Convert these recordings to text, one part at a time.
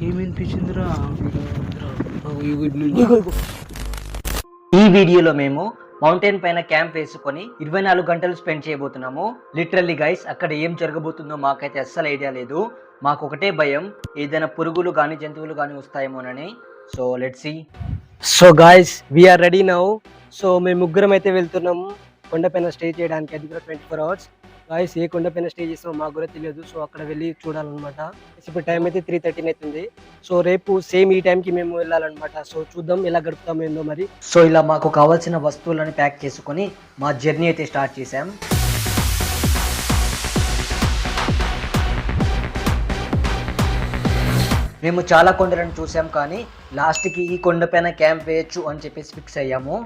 ఏమనిపించిందిరా? ఈ వీడియోలో మేము మౌంటైన్ పైన క్యాంప్ వేసుకొని 24 గంటలు స్పెండ్ చేయబోతున్నాము. లిటరల్లీ గైస్, అక్కడ ఏం జరగబోతుందో మాకైతే అస్సలు ఐడియా లేదు. మాకు ఒకటే భయం, ఏదైనా పురుగులు కానీ జంతువులు కానీ వస్తాయేమోనని. So let's see. So guys, we are ready now. So మేము ముగ్గురం అయితే వెళ్తున్నాము కొండపైన స్టే చేయడానికి. అది కూడా 24 hours. గాయస్, ఏ కొండపైన స్టే చేస్తామో మాకు కూడా తెలియదు. సో అక్కడ వెళ్ళి చూడాలన్నమాట. ఇప్పుడు టైం అయితే 3:13 అవుతుంది. సో రేపు సేమ్ ఈ టైంకి మేము వెళ్ళాలన్నమాట. సో చూద్దాం ఎలా గడుపుతామో ఏందో మరి. సో ఇలా మాకు కావాల్సిన వస్తువులను ప్యాక్ చేసుకొని మా జర్నీ అయితే స్టార్ట్ చేసాం. మేము చాలా కొండలను చూసాం, కానీ లాస్ట్కి ఈ కొండపైన క్యాంప్ వేయచ్చు అని చెప్పేసి ఫిక్స్ అయ్యాము.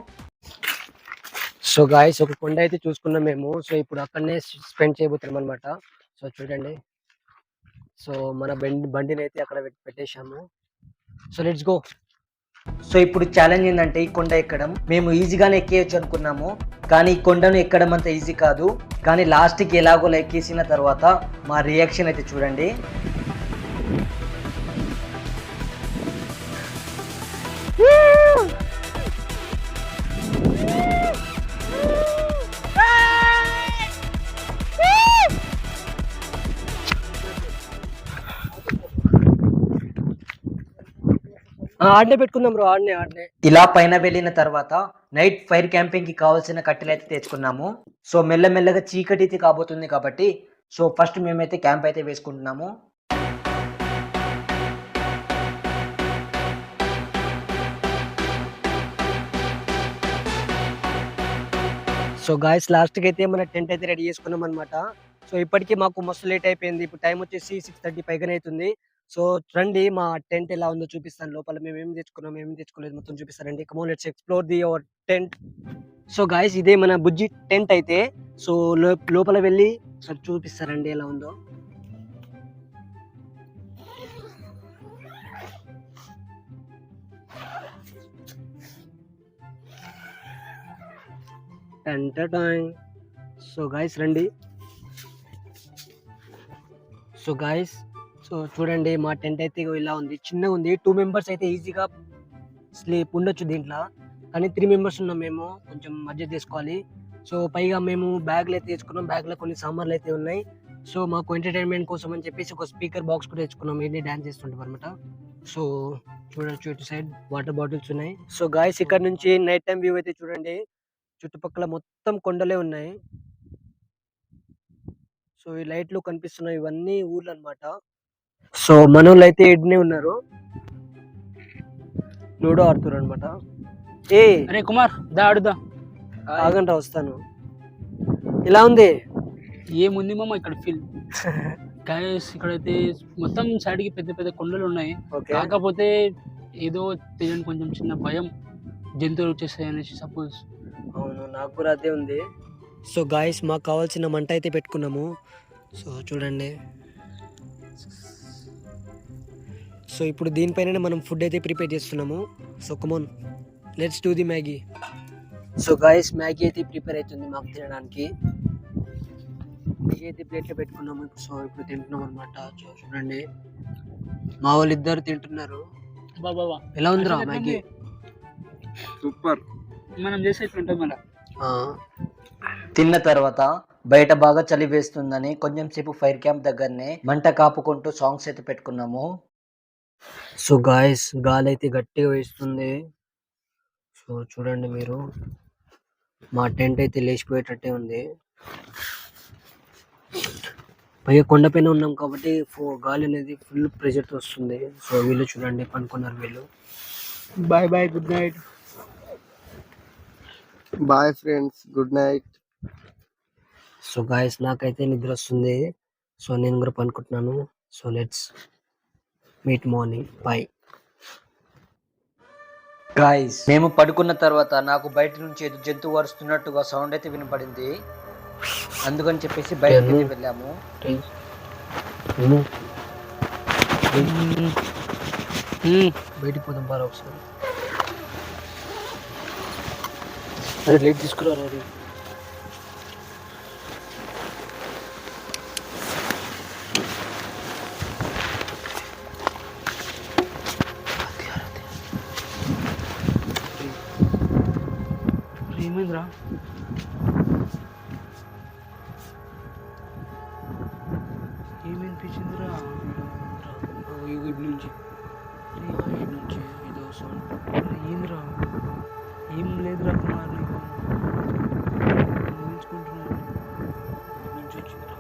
సో గాయస్, ఒక కొండ అయితే చూసుకున్నాం మేము. సో ఇప్పుడు అక్కడనే స్పెండ్ చేయబోతున్నాం అనమాట. సో చూడండి, సో మన బండిని అయితే అక్కడ పెట్టేశాము. So let's go. సో ఇప్పుడు ఛాలెంజ్ ఏంటంటే ఈ కొండ ఎక్కడం. మేము ఈజీగానే ఎక్కేయచ్చు అనుకున్నాము, కానీ ఈ కొండను ఎక్కడం అంత ఈజీ కాదు. కానీ లాస్ట్కి ఎలాగోలా ఎక్కేసిన తర్వాత మా రియాక్షన్ అయితే చూడండి. ఆడనే పెట్టుకుందాం బ్రో, ఆడనే. ఇలా పైన వెళ్ళిన తర్వాత నైట్ ఫైర్ క్యాంపింగ్ కి కావాల్సిన కట్టెలు అయితే తెచ్చుకున్నాము. సో మెల్లమెల్లగా చీకటి అయితే కాబోతుంది కాబట్టి సో ఫస్ట్ మేమైతే క్యాంప్ అయితే వేసుకుంటున్నాము. సో గాయస్, లాస్ట్కి అయితే మన టెంట్ అయితే రెడీ చేసుకున్నాం అనమాట. సో ఇప్పటికీ మాకు మస్తు లేట్ అయిపోయింది. ఇప్పుడు టైం వచ్చేసి 6:30 పైగానే అవుతుంది. సో రండి, మా టెంట్ ఎలా ఉందో చూపిస్తాను. లోపల మేము ఏం తెచ్చుకున్నాం, ఏం తెచ్చుకోలేదు మొత్తం చూపిస్తారండి. Come on, let's explore the our tent. So guys, ఇదే మన బుజ్జి టెంట్ అయితే. సో లోపల వెళ్ళి చూపిస్తారండి ఎలా ఉందో. సో గాయస్ రండి. సో గాయస్, సో చూడండి, మా టెంట్ అయితే ఇలా ఉంది. చిన్నగా ఉంది. 2 members అయితే ఈజీగా స్లీప్ ఉండొచ్చు దీంట్లో, కానీ 3 members ఉన్నాం మేము. కొంచెం అడ్జస్ట్ చేసుకోవాలి. సో పైగా మేము బ్యాగ్లు అయితే తెచ్చుకున్నాం. బ్యాగ్లో కొన్ని సామాన్లు అయితే ఉన్నాయి. సో మాకు ఎంటర్టైన్మెంట్ కోసం అని చెప్పేసి ఒక స్పీకర్ బాక్స్ కూడా తెచ్చుకున్నాం. ఏంటి డాన్స్ చేస్తుంటాం అనమాట. సో చూడొచ్చు, ఇటు సైడ్ వాటర్ బాటిల్స్ ఉన్నాయి. సో గాయస్, ఇక్కడ నుంచి నైట్ టైం వ్యూ అయితే చూడండి. చుట్టుపక్కల మొత్తం కొండలే ఉన్నాయి. సో ఈ లైట్లు కనిపిస్తున్నాయి, ఇవన్నీ ఊర్లు అనమాట. సో మనోళ్ళు అయితే ఎడ్నే ఉన్నారు, లూడో ఆడుతున్నారు అనమాట. అరే కుమార్, దా ఆడుదా. ఆగండి, వస్తాను. ఇలా ఉంది. ఏముంది మామ ఇక్కడ ఫీల్. గాయస్, ఇక్కడైతే మొత్తం సైడ్ కి పెద్ద పెద్ద కొండలు ఉన్నాయి. కాకపోతే ఏదో తెలియని కొంచెం చిన్న భయం, జంతువులు వచ్చేస్తాయి అనేసి. సపోజ్ అవును, నాకు కూడా అదే ఉంది. సో గాయస్, మాకు కావాల్సిన మంట అయితే పెట్టుకున్నాము. సో చూడండి. సో ఇప్పుడు దీనిపైన మనం ఫుడ్ అయితే ప్రిపేర్ చేస్తున్నాము. So come on, let's do the Maggi. So guys, Maggi అయితే ప్రిపేర్ అవుతుంది మాకు తినడానికి. మ్యాగీ అయితే ప్లేట్లో పెట్టుకున్నాము. సో ఇప్పుడు తింటున్నాం అనమాట. సో చూడండి, మా వాళ్ళు ఇద్దరు తింటున్నారు. బాబా ఎలా ఉందిరా మ్యాగీ? సూపర్. మనం చేసేట్లుంటాం మళ్ళీ. తిన్న తర్వాత బయట బాగా చలి వేస్తుందని కొంచెం సేపు ఫైర్ క్యాంప్ దగ్గరనే మంట కాపుకుంటూ సాంగ్స్ అయితే పెట్టుకున్నాము. సో గాయస్, గాలి అయితే గట్టిగా వేస్తుంది. సో చూడండి మీరు, మా టెంట్ అయితే లేచిపోయేటట్టే ఉంది. పైగా కొండపైన ఉన్నాం కాబట్టి గాలి అనేది ఫుల్ ప్రెషర్తో వస్తుంది. సో వీళ్ళు చూడండి పనుకున్నారు వీళ్ళు. Bye bye, good night. Bye friends, good night. So guys, నాకైతే నిద్ర వస్తుంది. సో నేను కూడా పనుకుంటున్నాను. So let's meet morning. Bye guys, మేము పడుకున్న తర్వాత నాకు బయట నుంచి ఏదో జంతువు అరుస్తున్నట్టుగా సౌండ్ అయితే వినపడింది. అందుకని చెప్పేసి బయటకి వెళ్ళాము. బయటికి పోదాం బాగా ఒకసారి. అరే లైట్ తీసుకురా. ఏమైందిరా? ఏమనిపించిందిరా? ఇటు నుంచి ఏదో సౌండ్. ఏందిరా? ఏం లేదురా కుమార్, నీకు ఊహించుకుంటున్నాను. నుంచి వచ్చిందిరా.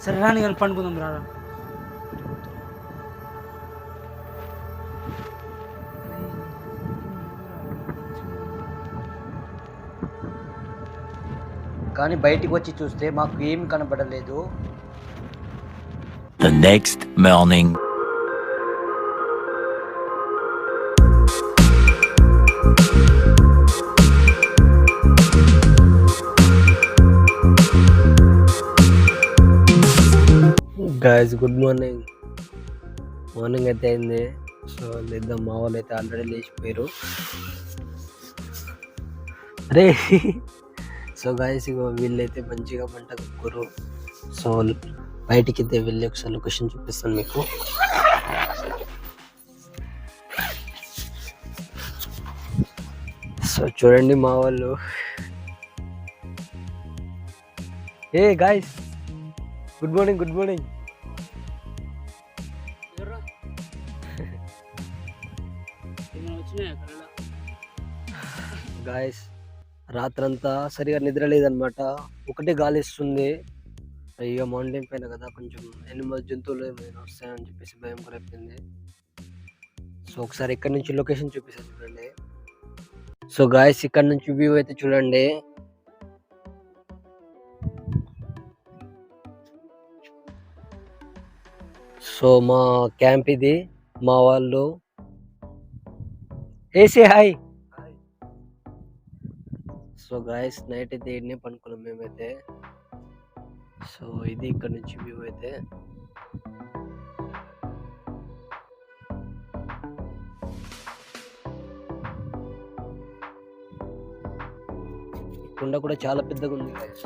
సరే రాని కానీ పండుకుందాం రా. కానీ బయటికి వచ్చి చూస్తే మాకు ఏం కనబడలేదు. The next morning. Guys good morning. Morning అయితే అయింది. సో లేదా మా వాళ్ళు అయితే ఆల్రెడీ లేచిపోయారు. అరే సో గాయస్ ఇగో వీళ్ళైతే మంచిగా పంట కుక్కరు. సో బయటికి అయితే వెళ్ళి ఒకసారి లొకేషన్ చూపిస్తాను మీకు. సో చూడండి మా వాళ్ళు. Hey guys good morning, good morning. Guys రాత్రంతా సరిగా నిద్ర లేదనమాట. ఒకటే గాలి ఇస్తుంది. ఇక మౌంటైన్ పైన కదా, కొంచెం జంతువులు ఏమైనా వస్తాయని చెప్పేసి భయం కూడా అయిపోయింది. సో ఒకసారి ఇక్కడ నుంచి లొకేషన్ చూపిస్తాను చూడండి. సో గాయస్ ఇక్కడ నుంచి వ్యూ అయితే చూడండి. సో మా క్యాంప్ ఇది. మా వాళ్ళు ఏసే హాయ్. సో గాయస్ నైట్ అయితే ఇడ్నే పనుకున్నాం మేమైతే. సో ఇది ఇక్కడ నుంచి వ్యూ అయితే. కుండ కూడా చాలా పెద్దగా ఉంది గాయస్.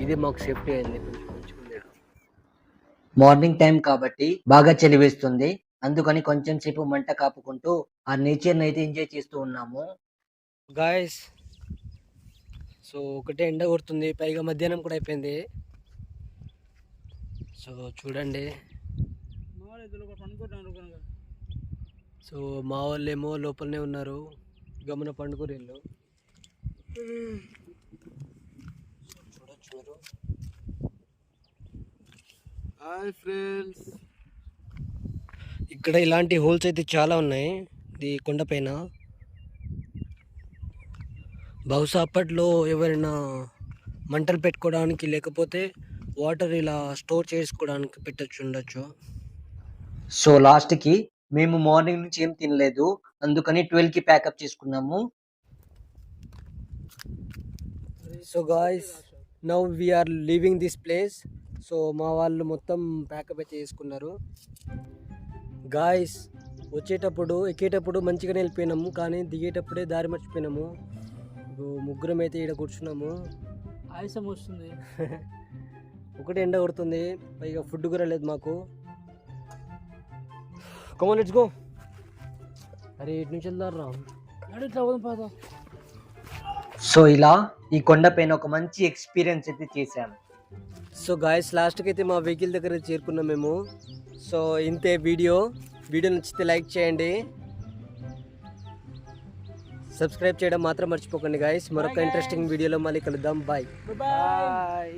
ఇది మాకు సేఫ్టీ అయింది, కొంచెం మంచిగా ఉంది. మార్నింగ్ టైం కాబట్టి బాగా చలి వేస్తుంది. అందుకని కొంచెం సేపు మంట కాపుకుంటూ ఆ నేచర్ని అయితే ఎంజాయ్ చేస్తూ ఉన్నాము. గాయస్ సో ఒకటే ఎండ కొడుతుంది, పైగా మధ్యాహ్నం కూడా అయిపోయింది. సో చూడండి. సో మా వాళ్ళు ఏమో లోపలనే ఉన్నారు, గమన పండుగ వీళ్ళు. చూడొచ్చు మీరు. Hi friends. ఇక్కడ ఇలాంటి హోల్స్ అయితే చాలా ఉన్నాయి ఈ కొండపైన. బహుశా అప్పట్లో ఎవరైనా మంటలు పెట్టుకోవడానికి లేకపోతే వాటర్ ఇలా స్టోర్ చేసుకోవడానికి ఉండొచ్చు. సో లాస్ట్ కి మేము మార్నింగ్ నుంచి ఏం తినలేదు, అందుకని 12కి ప్యాకప్ చేసుకున్నాము. So guys now we are leaving this place. So మా వాళ్ళు మొత్తం ప్యాకప్ అయితే చేసుకున్నారు. గాయ్స్ వచ్చేటప్పుడు ఎక్కేటప్పుడు మంచిగానే వెళ్ళిపోయినాము, కానీ దిగేటప్పుడే దారి మర్చిపోయినాము. ముగ్గురం అయితే ఇక్కడ కూర్చున్నాము. ఆయాసం వస్తుంది. ఒకటి ఎండ కొడుతుంది, పైగా ఫుడ్ కూడా లేదు మాకు. Come on let's go. అరే ఇటు నుంచి వెళ్దారా. సో ఇలా ఈ కొండపైన ఒక మంచి ఎక్స్పీరియన్స్ అయితే చేశాము. సో గాయస్ లాస్ట్కి అయితే మా వెహికల్ దగ్గర చేరుకున్నాం మేము. సో ఇంతే వీడియో నచ్చితే లైక్ చేయండి, సబ్స్క్రైబ్ చేయడం మాత్రం మర్చిపోకండి గాయస్. మరొక ఇంట్రెస్టింగ్ వీడియోలో మళ్ళీ కలుద్దాం. Bye bye.